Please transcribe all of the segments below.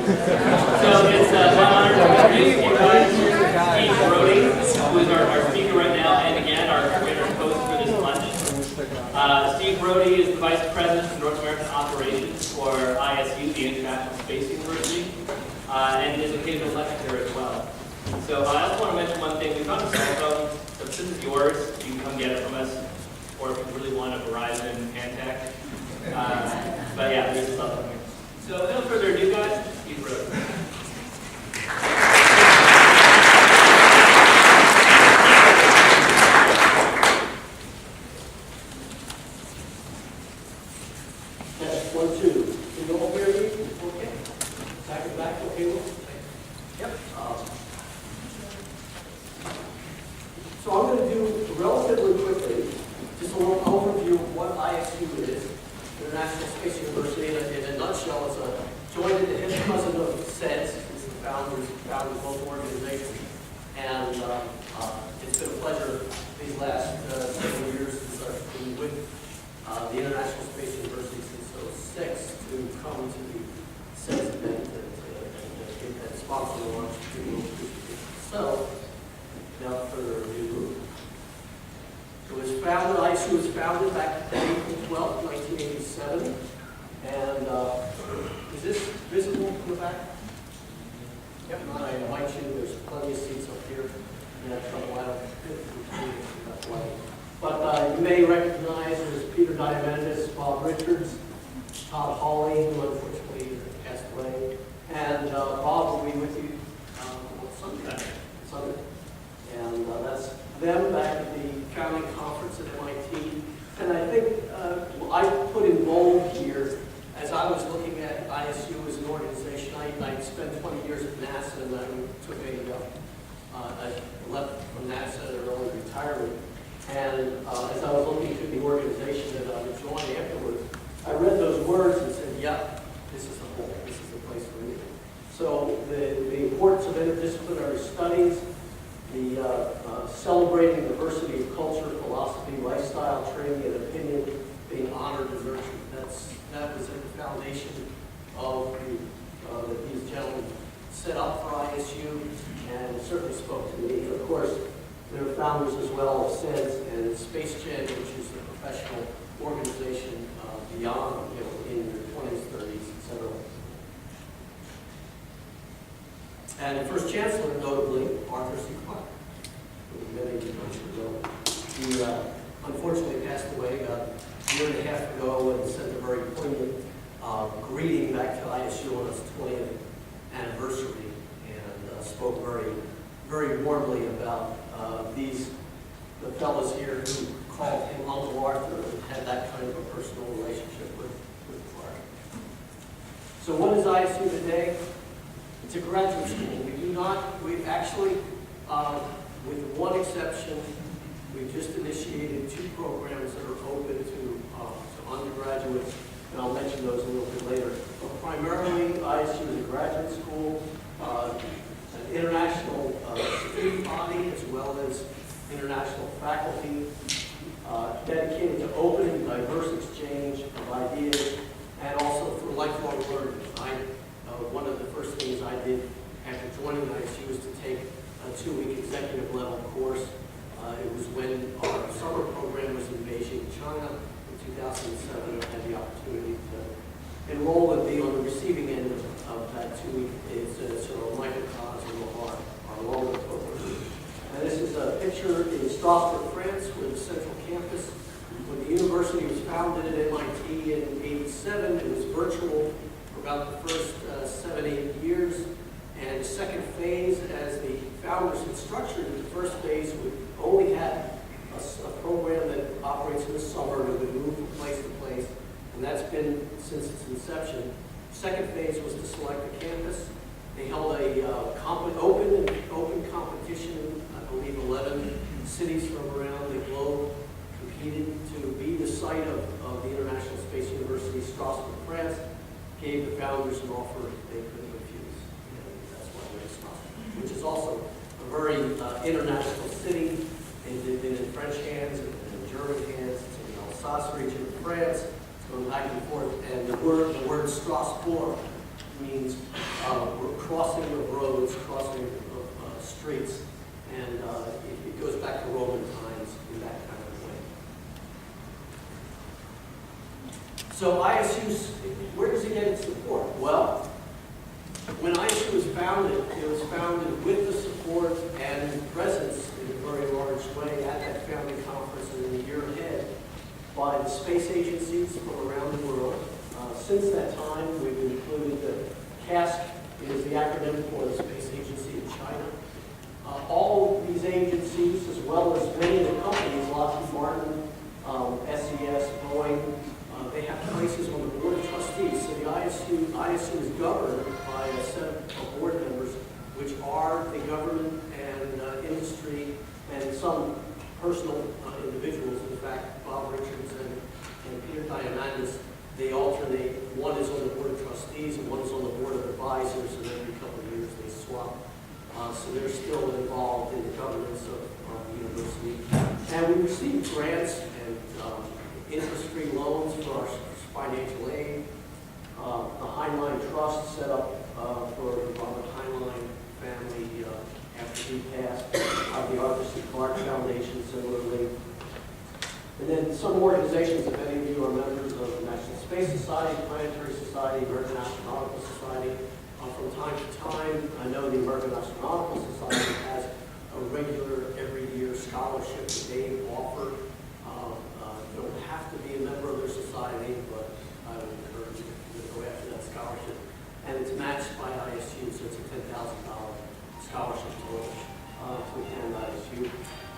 So it's my honor to introduce you guys Steve Brody, who is our speaker right now, and again, our creator and host for this luncheon. Steve Brody is the Vice President of North American Operations for ISU, the International Space University, and is an occasional lecturer as well. So I also want to mention one thing. We found a cell phone. So if this is yours, you can come get it from us, or if you really want a Verizon Pantech. But yeah, there's a cell phone here. So without further ado, guys, Steve Brody. Test 1, 2. Can you all hear me? Okay. Back, okay. Yep. So I'm going to do relatively quickly just a little overview of what ISU is, International Space University. In a nutshell, it's a joint at the hip cousin of SEDS. It's the founders of both organizations. And it's been a pleasure these last several years since I've been with the International Space University since 2006 to come to the SEDS event and sponsor the launch. So, without further ado, ISU was founded back April 12, 1987. And is this visible from the back? Yep. I invite you. There's plenty of seats up here. You have trouble. I don't But you may recognize there's Peter Diamandis, Bob Richards, Todd Hawley, who unfortunately passed away, and Bob will be with you Sunday. And that's them back at the founding conference at MIT. And I think I put in bold here, as I was looking at ISU as an organization, I spent 20 years at NASA, and I took I left from NASA at an early retirement. And as I was looking through the organization that I would join afterwards, I read those words and said, yeah, this is the whole, this is the place for me. So the importance of interdisciplinary studies, the celebrating diversity of culture, philosophy, lifestyle, training, and opinion, being honored and nurtured. That was at the foundation of that these gentlemen set up for ISU, and it certainly spoke to me. Of course, they're founders as well of SEDS and SpaceVision, which is the professional organization beyond, in your 20s, 30s, etc. And the first chancellor, notably, Arthur C. Clarke, who many of you know. He unfortunately passed away about a year and a half ago and sent a very poignant greeting back to ISU on its 20th anniversary, and spoke very, very warmly about the fellows here who called him Uncle Arthur and had that kind of a personal relationship with Clarke. So what is ISU today? It's a graduate school. We actually, with one exception, we've just initiated 2 programs that are open to undergraduates, and I'll mention those a little bit later. But primarily, ISU is a graduate school, an international student body, as well as international faculty, dedicated to open and diverse exchange of ideas, and also for lifelong learning. One of the first things I did after joining ISU was to take a 2-week executive level course. It was when our summer program was in Beijing, China in 2007. I had the opportunity to enroll and be on the receiving end of that 2-week. It's sort of a microcosm of our longer program. And this is a picture in Strasbourg, France, where the central campus, when the university was founded at MIT in '87, it was virtual for about the first 7-8 years. And the second phase, as the founders had structured it, the first phase would only have a program that operates in the summer and would move from place to place. And that's been since its inception. Second phase was to select a campus. They held a open competition. I believe 11 cities from around the globe competed to be the site of the International Space University, Strasbourg, France. Gave the founders an offer they couldn't refuse. And that's why we're in Strasbourg, which is also a very international city. They've been in French hands and in German hands. It's in the Alsace region of France. It's going back and forth. And the word Strasbourg means we're crossing of roads, crossing of streets, and it goes back to Roman times in that kind of way. So ISU's, where does it get its support? Well, when ISU was founded, it was founded with the support and presence in a very large way at that founding conference and in the year ahead by the space agencies from around the world. Since that time, we've included the CASC, is the acronym for the Space Agency in China. All of these agencies, as well as many of the companies, Lockheed Martin, SES, Boeing, they have places on the board of trustees. So the ISU is governed by a set of board members, which are the government and industry and some personal individuals. In fact, Bob Richards and Peter Diamandis, they alternate. One is on the board of trustees and one is on the board of advisors, and every couple of years they swap. So they're still involved in the governance of the university. And we receive grants and interest-free loans for our financial aid. The Heinlein Trust set up for the Robert Heinlein family after he passed. The Arthur C. Clarke Foundation, similarly. And then some organizations, if any of you are members of the National Space Society, Planetary Society, American Astronautical Society, from time to time, I know the American Astronautical Society has a regular, every year scholarship that they offer. You don't have to be a member of their society, but I would encourage you to go after that scholarship. And it's matched by ISU, so it's a $10,000 scholarship total to attend ISU.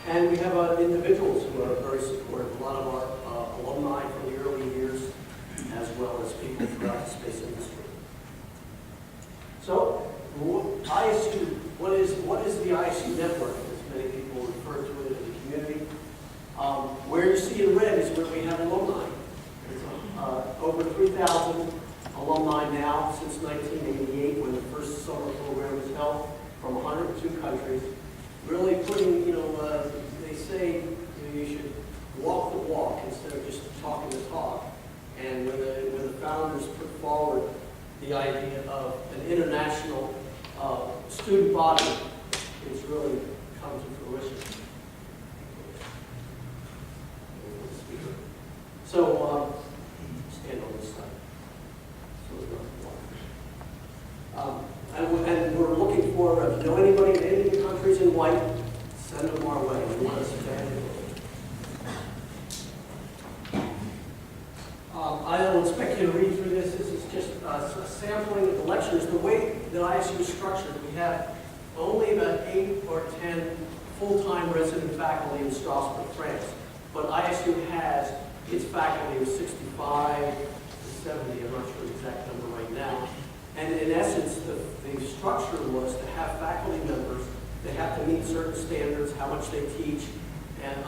And we have individuals who are very supportive, a lot of our alumni from the early years, as well as people throughout the space industry. So, ISU, what is the ISU network, as many people refer to it in the community? Where you see in red is where we have alumni. There's over 3,000 alumni now since 1988, when the first summer program was held, from 102 countries. Really putting, they say you should walk the walk instead of just talking the talk. And when the founders put forward the idea of an international student body, it's really come to fruition. So, stand on this side. So it's not and we're looking for, if you know anybody in any of the countries in white, send them our way. We want us to evaluate. I don't expect you to read through this. This is just a sampling of the lectures. The way that ISU is structured, we have only about 8 or 10 full-time resident faculty in Strasbourg, France. But ISU has its faculty of 65 to 70. I'm not sure the exact number right now. And in essence, the structure was to have faculty members. They have to meet certain standards, how much they teach, and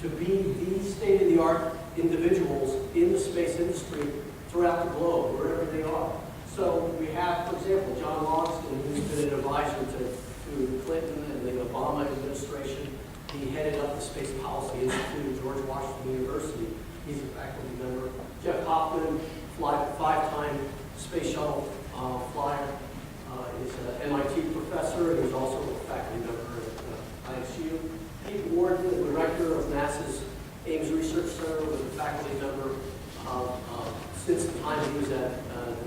to be the state-of-the-art individuals in the space industry throughout the globe, wherever they are. So we have, for example, John Logston, who's been an advisor to Clinton and the Obama administration. He headed up the Space Policy Institute at George Washington University. He's a faculty member. Jeff Hoffman, five-time space shuttle flyer, is an MIT professor, and he's also a faculty member at ISU. Pete Warden, the director of NASA's Ames Research Center, was a faculty member since the time he was at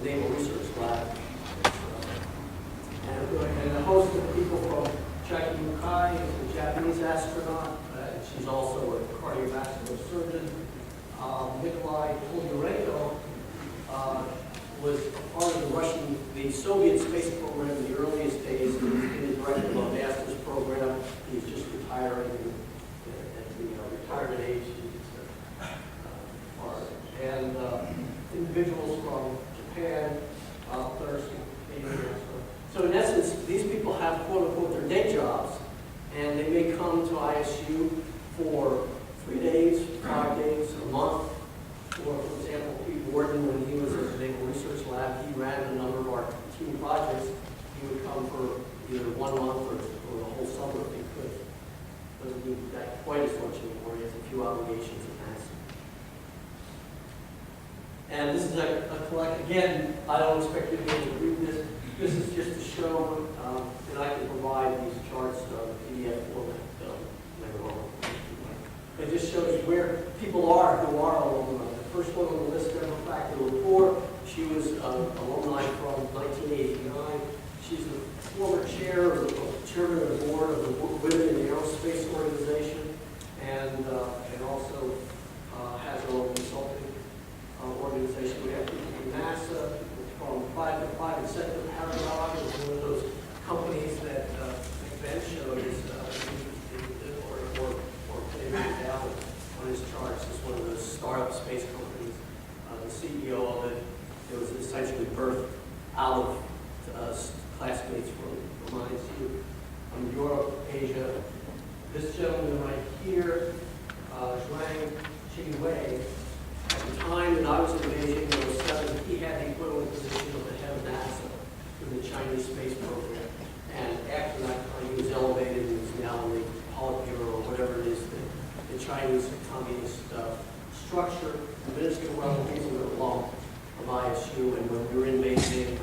the Naval Research Lab. And a host of people from Jackie Mukai, is a Japanese astronaut. She's also a cardiovascular surgeon. Nikolai Polyarenko was part of the Soviet space program in the earliest days. He's been the director of a master's program. He's just retiring at the retirement age. And individuals from Japan, so in essence, these people have quote unquote their day jobs, and they may come to ISU for 3 days, 5 days, a month. Or, for example, Pete Warden, when he was at the Naval Research Lab, he ran a number of our team projects. He would come for either 1 month or the whole summer if he could. Doesn't do that quite as much anymore. He has a few obligations at NASA. And this is a collect, again, I don't expect you to be able to read this. This is just to show, and I can provide these charts PDF format later on. It just shows where people are who are alumni. The first one on the list, Deborah Faculty Lepore. She was alumni from 1989. She's the former chairman of the board of the Women in the Aerospace Organization, and also has her own consulting organization. We have people from NASA, from private sector. Paragon is one of those companies that Ben showed us, or put down on his charts. It's one of those startup space companies. The CEO of it, it was essentially birthed out of classmates from ISU, from Europe, Asia. This gentleman right here, Zhuang Qingwei, at the time that I was in Beijing in 2007, he had the equivalent position of the head of NASA in the Chinese space program. And after that time, he was elevated and is now in the Politburo, or whatever it is, the Chinese communist structure. The minister of well, he's a little long of ISU, and when we were in Beijing,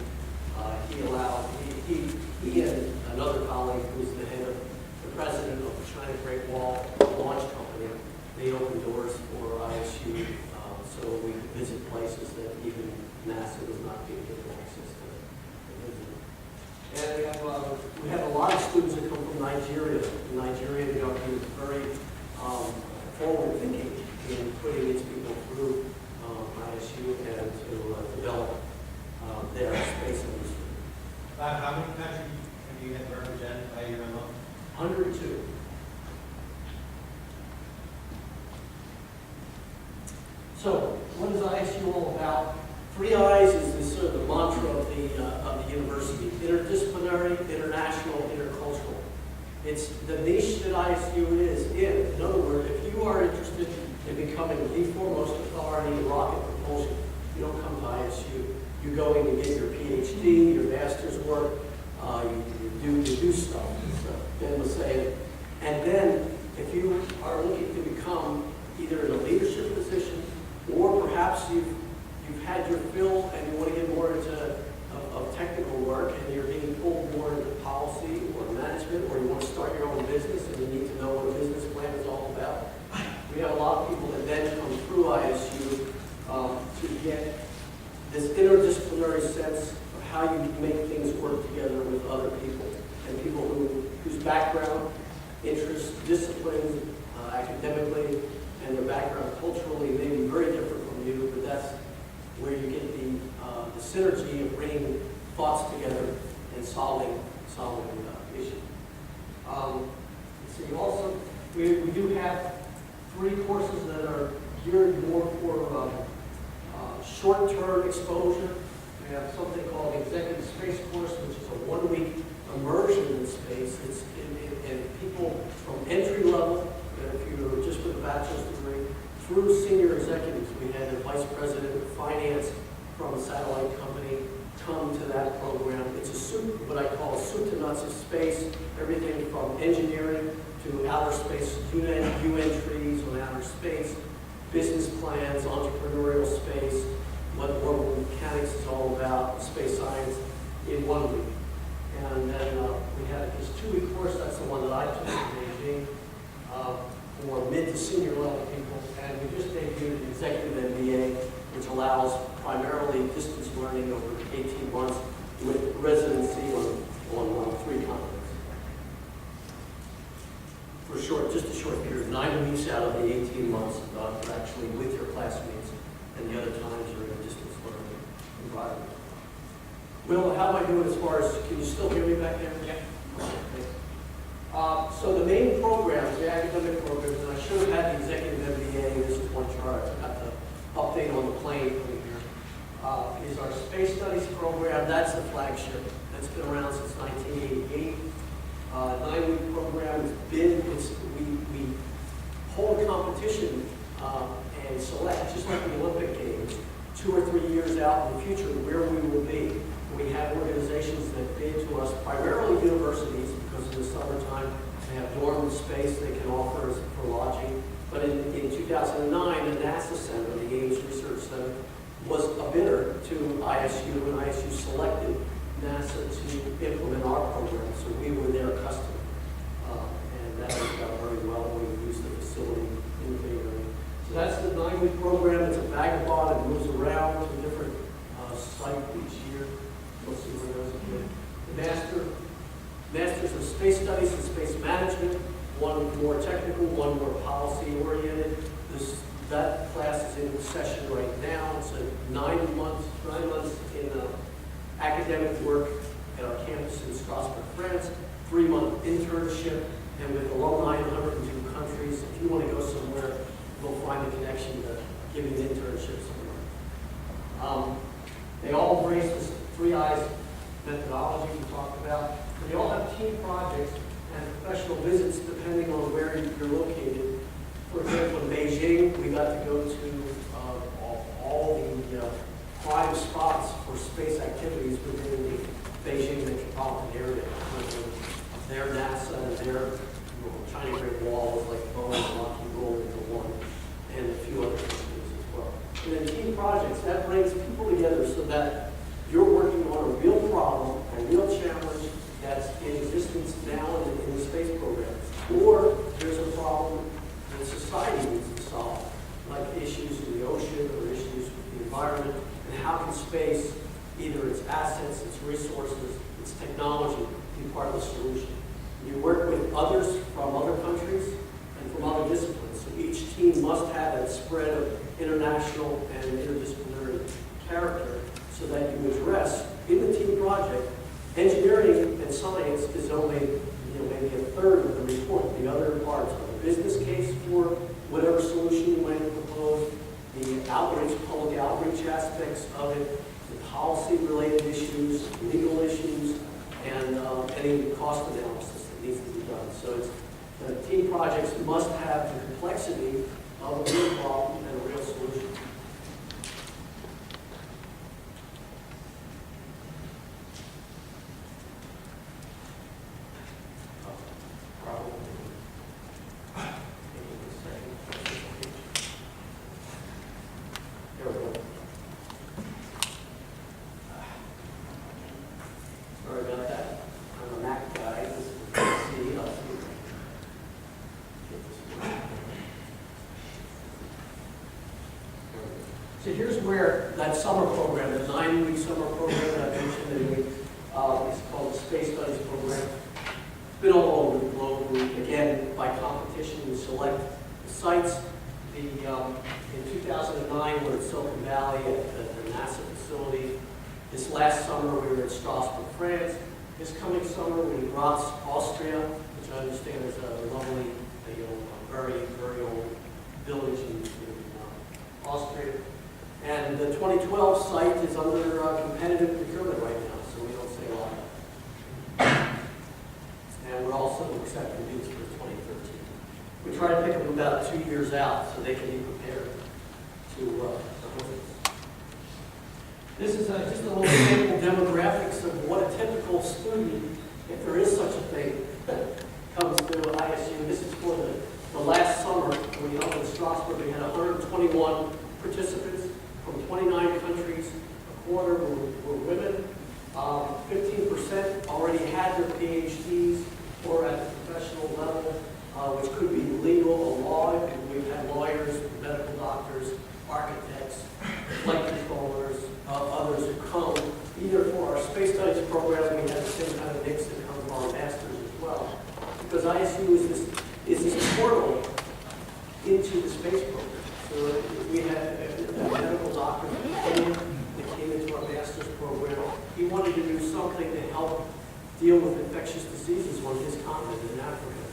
he and another colleague who was the head of the president of the China Great Wall Launch Company, they opened doors for ISU, so we could visit places that even NASA was not being given access to visit. And we have a lot of students that come from Nigeria. In Nigeria, the government is very forward-thinking in putting its people through ISU and to develop their space industry. How many countries have you had represented by your alum? 102. So, what is ISU all about? 3 I's is the sort of the mantra of the university: interdisciplinary, international, intercultural. It's the niche that ISU is in. In other words, if you are interested in becoming the foremost authority in rocket propulsion, you don't come to ISU. You go in and get your PhD, your master's work, you do stuff, as Ben was saying. And then, if you are looking to become either in a leadership position, or perhaps you've had your fill and you want to get more into of technical work, and you're being pulled more into policy or management, or you want to start your own business and you need to know what a business plan is all about. We have a lot of people that then come through ISU to get this interdisciplinary sense of how you make things work together with other people, and people whose background, interests, disciplines, academically, and their background culturally may be very different from you, but that's where you get the synergy of bringing thoughts together and solving issues. So also, we do have 3 courses that are geared more for short-term exposure. We have something called the Executive Space Course, which is a 1-week immersion in space. And people from entry level, if you're just with a bachelor's degree, through senior executives. We had a vice president of finance from a satellite company come to that program. It's a soup, what I call a soup to nuts of space, everything from engineering to outer space, UN treaties on outer space, business plans, entrepreneurial space, what orbital mechanics is all about, space science, in 1 week. And then we had this 2-week course, that's the one that I took in Beijing, for mid to senior level people. And we just debuted an executive MBA, which allows primarily distance learning over 18 months with residency on 3 continents. For short, just a short period, 9 weeks out of the 18 months, you're actually with your classmates, and the other times you're in a distance learning environment. Will, how am I doing as far as, can you still hear me back there? Yeah. Okay. So the main programs, the academic programs, and I should have had the executive MBA, this is one chart, I got the update on the plane over here, is our space studies program. That's the flagship. That's been around since 1988. 9-week program has been, we hold a competition and select, just like the Olympic Games, 2 or 3 years out in the future where we will be. We have organizations that bid to us, primarily universities, because in the summertime they have dorm space they can offer us for lodging. But in 2009, the NASA Center, the Ames Research Center, was to ISU, and ISU selected NASA to implement our program, so we were their customer. And that worked out very well. We used the facility in the Bay Area. So that's the 9-week program. It's a vagabond. It moves around to different sites each year. You'll see where those are good. The Masters of Space Studies and Space Management, one more technical, one more policy-oriented. That class is in session right now. It's a 9 months in academic work at our campus in Strasbourg, France, 3-month internship, and with alumni in 102 countries. If you want to go somewhere, we'll find a connection to giving an internship somewhere. They all embrace this 3 I's methodology we talked about. They all have team projects and professional visits depending on where you're located. For example, in Beijing, we got to go to all the prime spots for space activities within the Beijing metropolitan area. Their NASA and their China Great Wall was like Boeing and Lockheed rolled into one, and a few other companies as well. And then team projects, that brings people together so that you're working on a real problem, a real challenge that's in existence now in the space program. Or there's a problem that society needs to solve, like issues in the ocean or issues with the environment, and how can space, either its assets, its resources, its technology, be part of the solution. You work with others from other countries and from other disciplines, so each team must have that spread of international and interdisciplinary character so that you address, in the team project, engineering and science is only maybe a third of the report. The other parts are the business case for whatever solution you might propose, the outreach, public outreach aspects of it, the policy-related issues, legal issues, and any cost analysis that needs to be done. So it's, team projects must have the complexity of a real problem and a real solution. So here's where that summer program, the 9-week summer program that I mentioned, is called the Space Studies Program. It's been all over the globe. Again, by competition, we select the sites. In 2009, we're in Silicon Valley at the NASA facility. This last summer, we were in Strasbourg, France. This coming summer, we're in Graz, Austria, which I understand is a lovely, very, very old village in Austria. And the 2012 site is under competitive procurement right now, so we don't say a lot about it. And we're also accepting bids for 2013. We try to pick them about 2 years out so they can be prepared to This is just a little sample demographics of what a typical student, if there is such a thing, comes to ISU. This is for the last summer when we held in Strasbourg. We had 121 participants from 29 countries. A quarter were women. 15% already had their PhDs or at the professional level, which could be legal or law. We've had lawyers, medical doctors, architects, flight controllers, others who come either for our space studies program. We have the same kind of mix that come for our masters as well, because ISU is this portal into the space program. So we had a medical doctor that came into our master's program. He wanted to do something to help deal with infectious diseases on his continent in Africa.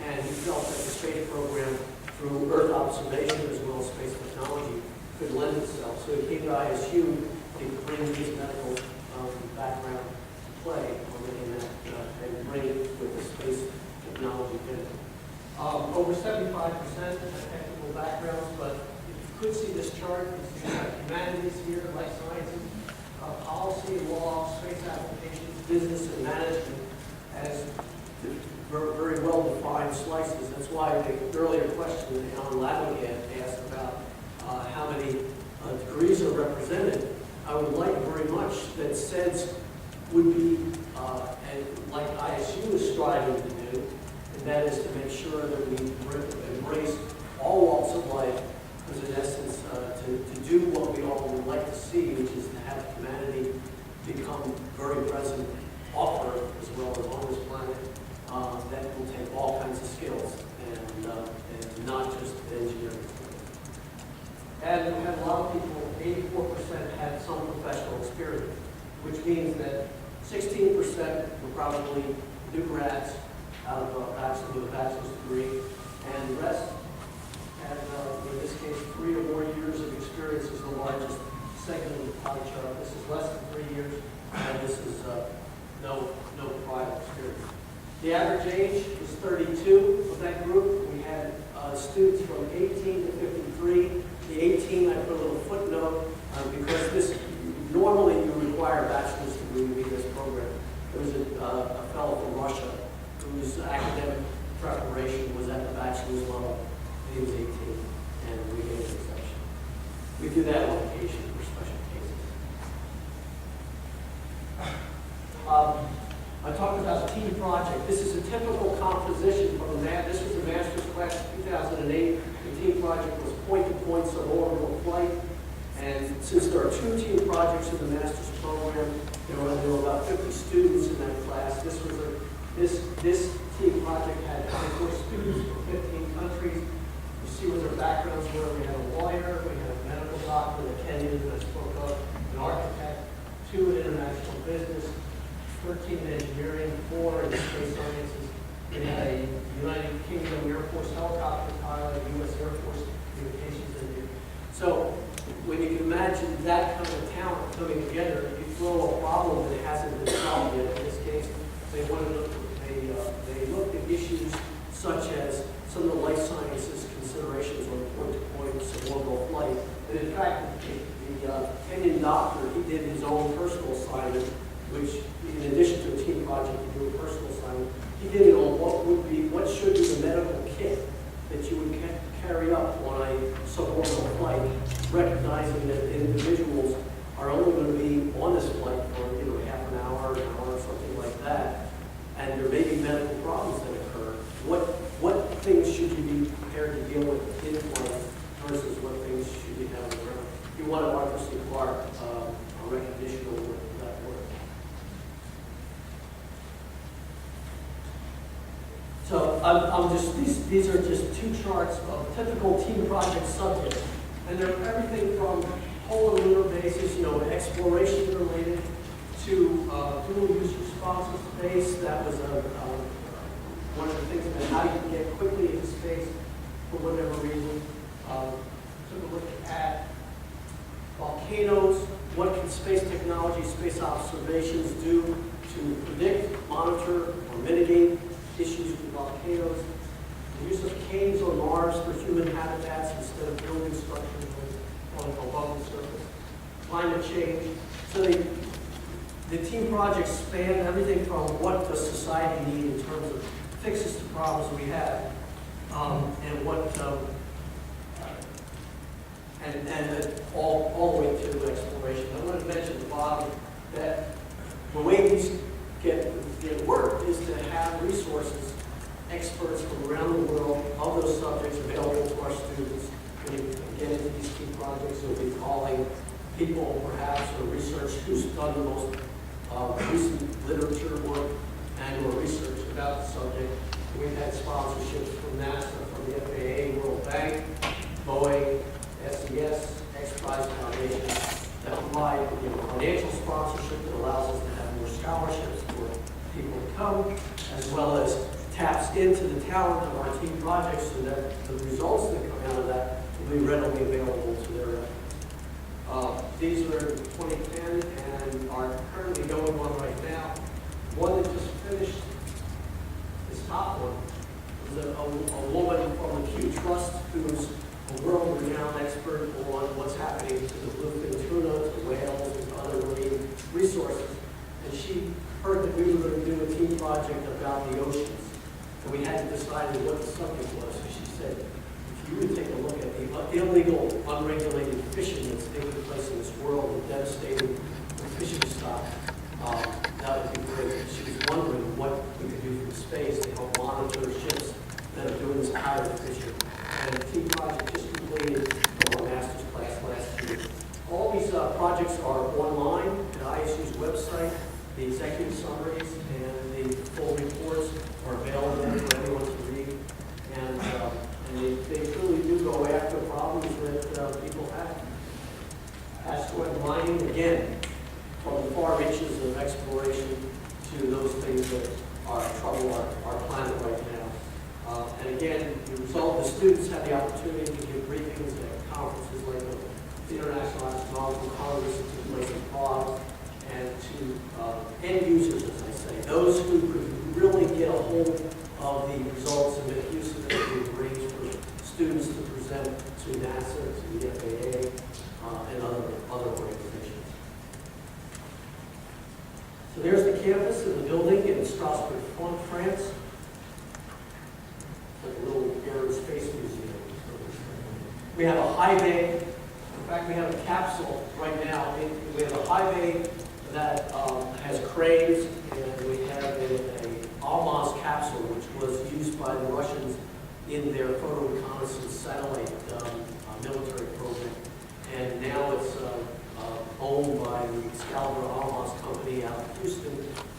And he felt that the space program, through Earth observation as well as space technology, could lend itself. So he came to ISU to bring his medical background to play in that, and bring it with the space technology bit. Over 75% have technical backgrounds, but if you could see this chart, you see humanities here, life sciences, policy, law, space applications, business, and management as very well-defined slices. That's why the earlier question that Alan Lavin asked about how many degrees are represented. I would like very much that SEDS would be, and like ISU is striving to do, and that is to make sure that we embrace all walks of life, because in essence, to do what we all would like to see, which is to have humanity become very present off Earth as well as on this planet, that will take all kinds of skills and not just engineering. And we had a lot of people, 84% had some professional experience, which means that 16% were probably new grads out of with a bachelor's degree, and the rest had, in this case, 3 or more years of experience is the largest segment of the pie chart. This is less than 3 years, and this is no prior experience. The average age was 32 of that group. We had students from 18 to 53. The 18, I put a little footnote, because this, normally you require a bachelor's degree to be in this program. There was a fellow from Russia whose academic preparation was at the bachelor's level. He was 18, and we gave an exception. We do that on occasion for special cases. I talked about the team project. This is a typical composition from this was a master's class in 2008. The team project was point-to-point suborbital flight. And since there are 2 team projects in the master's program, there were about 50 students in that class. This team project had 24 students from 15 countries. You see what their backgrounds were. We had a lawyer, we had a medical doctor, a Kenyan that I spoke of, an architect, 2 in international business, 13 in engineering, 4 in space sciences. We had a United Kingdom Air Force helicopter pilot, U.S. Air Force communications engineer. So when you can imagine that kind of talent coming together, you throw a problem that hasn't been solved yet. In this case, they looked at issues such as some of the life sciences considerations on point-to-point suborbital flight. And in fact, the Kenyan doctor, he did his own personal assignment, which, in addition to a team project, to do a personal assignment, he did it on what should be the medical kit that you would carry up on a suborbital flight, recognizing that individuals are only going to be on this flight for half an hour, something like that, and there may be medical problems that occur. What things should you be prepared to deal with in flight versus what things should you have around? You wanted Arthur C. Clarke a recognition award for that work. So these are just 2 charts of typical team project subjects, and they're everything from polar lunar bases, exploration related, to dual use responsive space. That was one of the things about how you can get quickly into space for whatever reason. Took a look at volcanoes. What can space technology, space observations do to predict, monitor, or mitigate issues with volcanoes? The use of caves on Mars for human habitats instead of building structures above the surface. Climate change. So the team projects span everything from what does society need in terms of fixes to problems we have, and what and all the way to exploration. I want to mention at the bottom that the way these get worked is to have resources, experts from around the world of those subjects available to our students. When you get into these key projects, you'll be calling people perhaps or research who's done the most recent literature work and or research about the subject. We've had sponsorships from NASA, from the FAA, World Bank, Boeing, SEDS, X-Prize Foundation that provide financial sponsorship that allows us to have more scholarships for people to come, as well as taps into the talent of our team projects so that the results that come out of that will be readily available to their these are 2010 and are currently going on right now. One that just finished, this top one, was a woman from the Q Trust who's a world-renowned expert on what's happening to the bluefin tuna, to whales, and other marine resources. And she heard that we were going to do a team project about the oceans. And we had to decide what the subject was. So she said, if you would take a look at the illegal, unregulated fishing that's taking place in this world and devastating the fishing stock. That would be great. She was wondering what we could do from space to help monitor ships that are doing this pirate fishing. And the team project just completed from our master's class last year. All these projects are online at ISU's website. The executive summaries and the full reports are available for anyone to read. And they truly do go after problems that people have. Asteroid mining, again, from the far reaches of exploration to those things that are trouble our planet right now. And again, the result, the students have the opportunity to give briefings at conferences like the International Astronomical Congress that took place in Prague, and to end users, as I say, those who could really get a hold of the results and make use of it to arrange for students to present to NASA, to the FAA, and other organizations. So there's the campus and the building in Strasbourg, France. Like a little air and space museum. We have a high bay. In fact, we have a capsule right now. We have a high bay that has cranes, and we have a Almaz capsule, which was used by the Russians in their photo reconnaissance satellite military program. And now it's owned by the Excalibur Almaz company out of Houston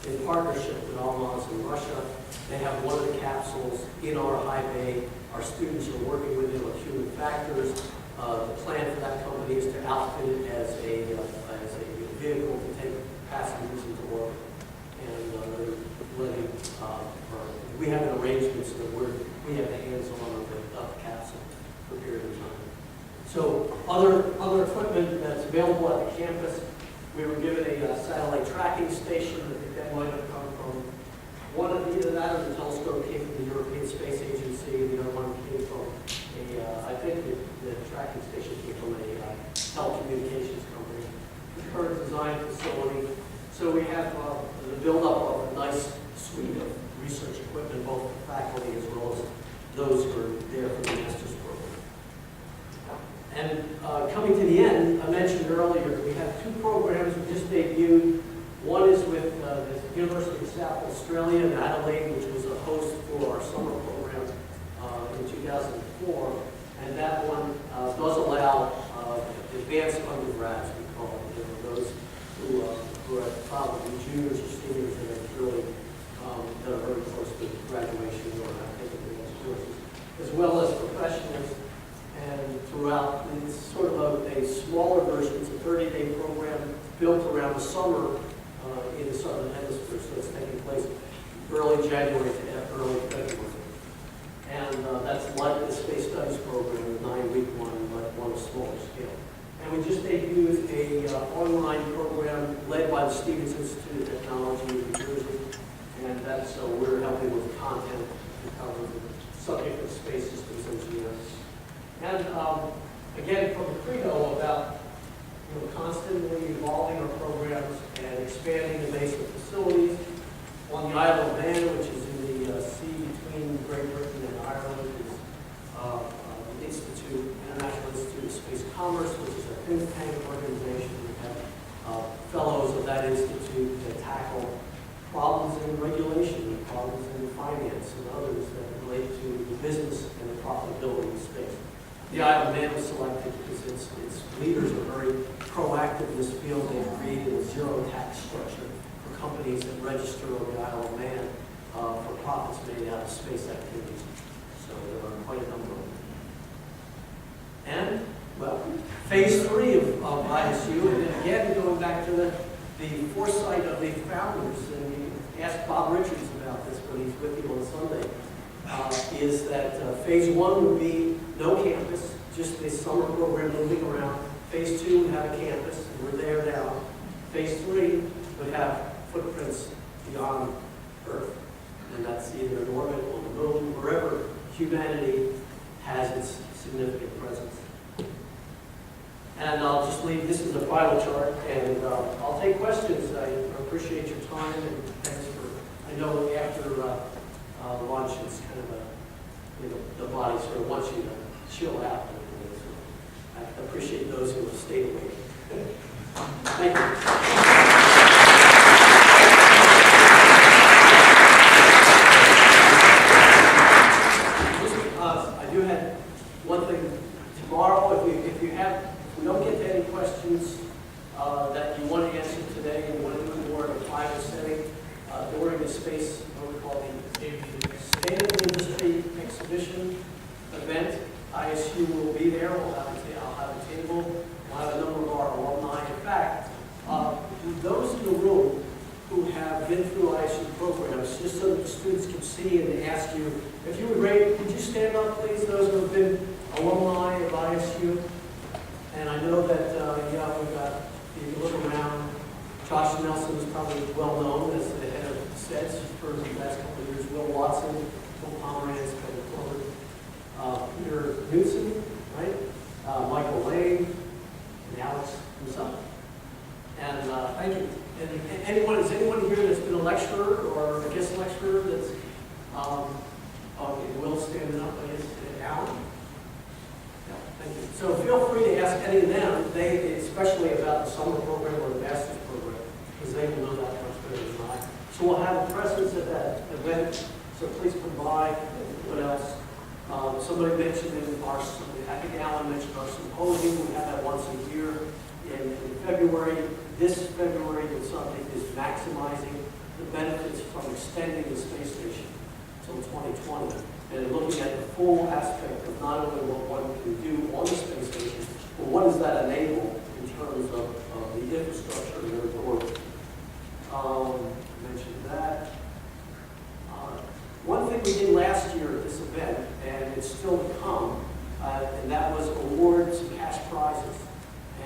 in partnership with Almaz in Russia. They have one of the capsules in our high bay. Our students are working with them on human factors. The plan for that company is to outfit it as a vehicle to take passengers into orbit. And they're letting, we have an arrangement so that we have hands-on of the capsule for a period of time. So other equipment that's available at the campus, we were given a satellite tracking station. I think that might have come from one of either that or the telescope came from the European Space Agency. The other one came from I think the tracking station came from a telecommunications company. The current design facility. So we have the buildup of a nice suite of research equipment, both for faculty as well as those who are there for the master's program. And coming to the end, I mentioned earlier, we have two programs we just debuted. One is with the University of South Australia in Adelaide, which was a host for our summer program in 2004. And that one does allow advanced undergrads, we call it, those who are probably juniors or seniors that are really that are very close to graduation or have taken advanced courses, as well as professionals. And throughout, it's sort of a smaller version. It's a 30-day program built around the summer in the Southern Hemisphere, so it's taking place early January to early February. And that's like the Space Studies program, the 9-week one, but on a smaller scale. And we just debuted a online program led by the Stevens Institute of Technology in New Jersey. And that's we're helping with content to cover the subject of space systems engineering. And again, from the credo about constantly evolving our programs and expanding the base of facilities. On the Isle of Man, which is in the sea between Great Britain and Ireland, is the International Institute of Space Commerce, which is a think tank organization. We have fellows of that institute to tackle problems in regulation, problems in finance, and others that relate to the business and the profitability of space. The Isle of Man was selected because its leaders are very proactive in this field. They've created a zero tax structure for companies that register on the Isle of Man for profits made out of space activities. So there are quite a number of them. And, well, phase 3 of ISU, and again, going back to the foresight of the founders, and you can ask Bob Richards about this when he's with you on Sunday, is that phase 1 would be no campus, just the summer program moving around. Phase 2 would have a campus, and we're there now. Phase 3 would have footprints beyond Earth, and that's either in orbit, on the moon, wherever humanity has its significant presence. And I'll just leave, this is the final chart, and I'll take questions. I appreciate your time, and thanks for, I know after lunch, it's kind of a, the body sort of wants you to chill out. I appreciate those who have stayed awake. Thank you. I do have one thing. Tomorrow, if we don't get to any questions that you want to answer today and you want to do more in a private setting during the space, what we call the State of the Industry Exhibition event, ISU will be there. I'll have a table. We'll have a number of our alumni. In fact, those in the room who have been through ISU programs, just so that the students can see and ask you, if you would rate, would you stand up, please, those who have been alumni of ISU? And I know that, we've got, if you look around, Josh Nelson is probably well known as the head of SEDS for the last couple of years. Will Watson, Phil Pomerantz, Kevin Corbett, Peter Newsom, right? Michael Lane, and Alex himself. And thank you. And is anyone here that's been a lecturer or a guest lecturer that's, okay, Will standing up, I guess, Alan? Yeah, thank you. So feel free to ask any of them, especially about the summer program or the master's program, because they will know that much better than I. So we'll have a presence at that event, so please come by. What else? Somebody mentioned I think Alan mentioned our symposium. We have that once a year in February. This February, the subject is maximizing the benefits from extending the space station until 2020. And looking at the full aspect of not only what one can do on the space station, but what does that enable in terms of the infrastructure and the work. Mentioned that. One thing we did last year at this event, and it's still to come, and that was award some cash prizes.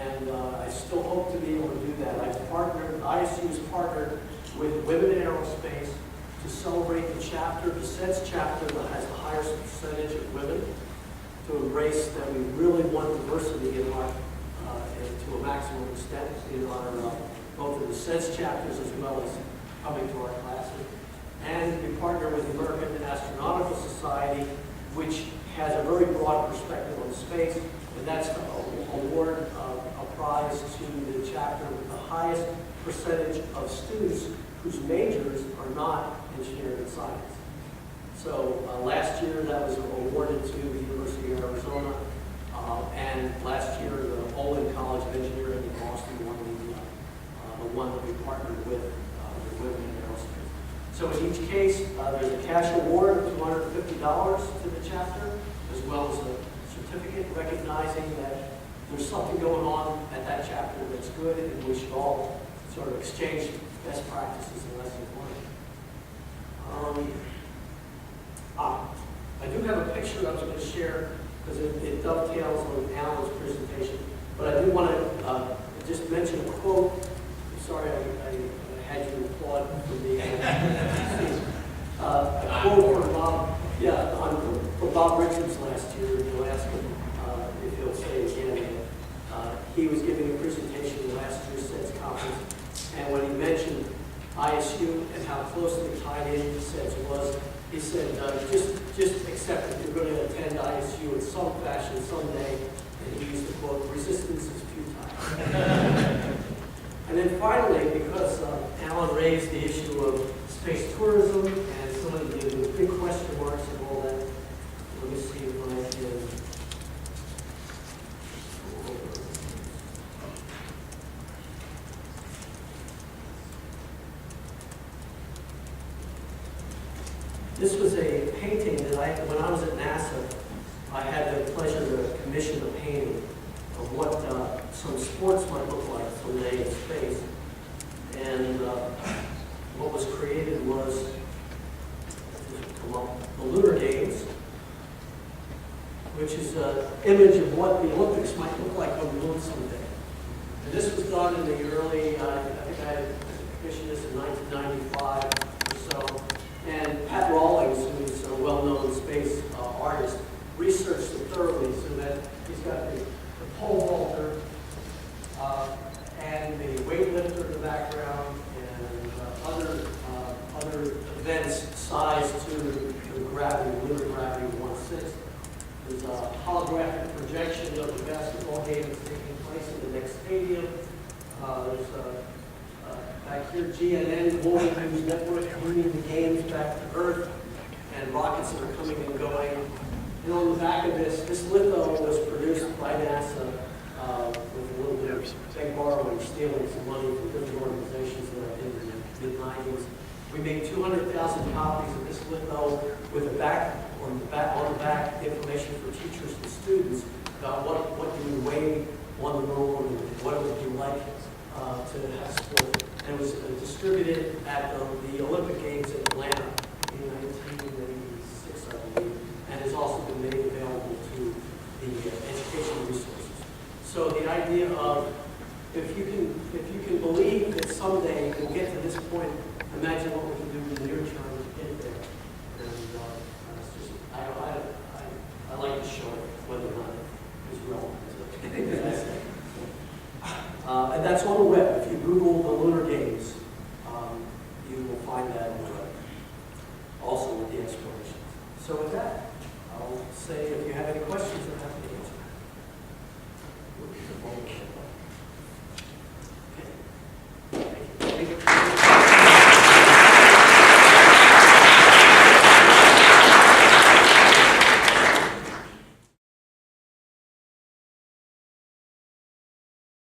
And I still hope to be able to do that. ISU has partnered with Women in Aerospace to celebrate the chapter, the SEDS chapter that has the highest percentage of women, to embrace that we really want diversity in our, to a maximum extent in our, both of the SEDS chapters as well as coming to our classes. And we partner with the American Astronautical Society, which has a very broad perspective on space, and that's to award a prize to the chapter with the highest percentage of students whose majors are not engineering and science. So last year that was awarded to the University of Arizona, and last year the Olin College of Engineering in Boston won the one that we partnered with Women in Aerospace. So in each case, there's a cash award of $250 to the chapter, as well as a certificate recognizing that there's something going on at that chapter that's good, and we should all sort of exchange best practices and lessons learned. I do have a picture I was going to share because it dovetails on Alan's presentation, but I do want to just mention a quote. I'm sorry I had you applaud for me. A quote from Bob, from Bob Richards last year. You'll ask him if he'll say it again. He was giving a presentation at last year's SEDS conference, and when he mentioned ISU and how closely tied in SEDS was, he said, just accept that you're going to attend ISU in some fashion someday, and he used the quote, "Resistance is futile." And then finally, because Alan raised the issue of space tourism and some of the big question marks and all that, let me see if I can. This was a painting that when I was at NASA, I had the pleasure to commission a painting of what some sports might look like someday in space. And what was created was the Lunar Games, which is an image of what the Olympics might look like on the moon someday. And this was done in the early, I think I commissioned this in 1995 or so. And Pat Rawlings, who's a well-known space artist, researched it thoroughly so that he's got the pole vaulter and the weightlifter in the background and other events sized to the gravity, lunar gravity of 1/6. There's holographic projection of the basketball game that's taking place in the next stadium. There's back here GNN, Global News Network, bringing the games back to Earth, and rockets that are coming and going. And on the back of this litho was produced by NASA with a little bit of big borrowing, stealing some money from different organizations that I did in the mid-90s. We made 200,000 copies of this litho with on the back information for teachers and students about what you would weigh on the moon and what it would be like to have sport. And it was distributed at the Olympic Games in Atlanta in 1986, I believe, and has also been made available to the educational resources. So the idea of if you can believe that someday we'll get to this point, imagine what we can do in the near term to get there. And it's just, I like to show it, whether or not it's relevant. And that's on the web. If you Google the Lunar Games, you will find that on the web. Also with the explorations. So with that, I'll say if you have any questions, I'm happy to answer.